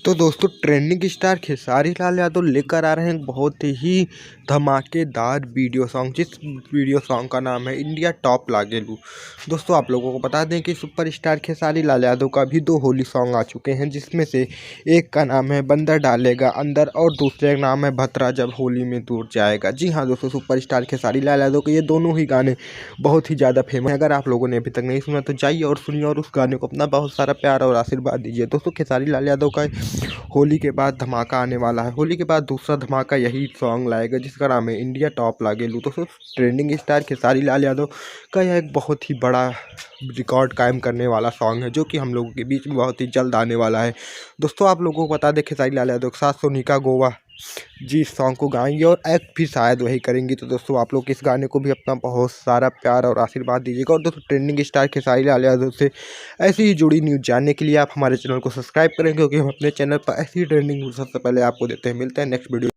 तो दोस्तों trending star Khesari Lal Yadav लेकर आ रहे हैं बहुत ही धमाकेदार वीडियो सॉन्ग। जिस वीडियो सॉन्ग का नाम है इंडिया टॉप लागेलू। दोस्तों आप लोगों को बता दें कि सुपरस्टार खेसारी लाल यादव का भी 2 होली सॉन्ग आ चुके हैं, जिसमें से एक का नाम है बंदर डालेगा अंदर और दूसरे का नाम है भतरा जब होली में दूर जाएगा। जी हाँ दोस्तों, सुपरस्टार खेसारी लाल यादव के ये दोनों ही गाने बहुत ही ज़्यादा फेमस हैं। अगर आप लोगों ने अभी तक नहीं सुना तो जाइए और सुनिए और उस गाने को अपना बहुत सारा प्यार और आशीर्वाद दीजिए। दोस्तों खेसारी लाल यादव का होली के बाद धमाका आने वाला है। होली के बाद दूसरा धमाका यही सॉन्ग लाएगा जिसका नाम है इंडिया टॉप लागेलू। तो ट्रेंडिंग स्टार खेसारी लाल यादव का यह एक बहुत ही बड़ा रिकॉर्ड कायम करने वाला सॉन्ग है, जो कि हम लोगों के बीच में बहुत ही जल्द आने वाला है। दोस्तों आप लोगों को बता दें खेसारी लाल यादव के साथ सोनिका गोवा जी इस सॉन्ग को गाएंगी और एक्ट भी शायद वही करेंगी। तो दोस्तों आप लोग इस गाने को भी अपना बहुत सारा प्यार और आशीर्वाद दीजिएगा। और दोस्तों ट्रेंडिंग स्टार खेसारी लाल यादव से ऐसी ही जुड़ी न्यूज़ जानने के लिए आप हमारे चैनल को सब्सक्राइब करें, क्योंकि हम अपने चैनल पर ऐसी ट्रेंडिंग न्यूज़ सबसे पहले आपको देते हैं। मिलते हैं नेक्स्ट वीडियो।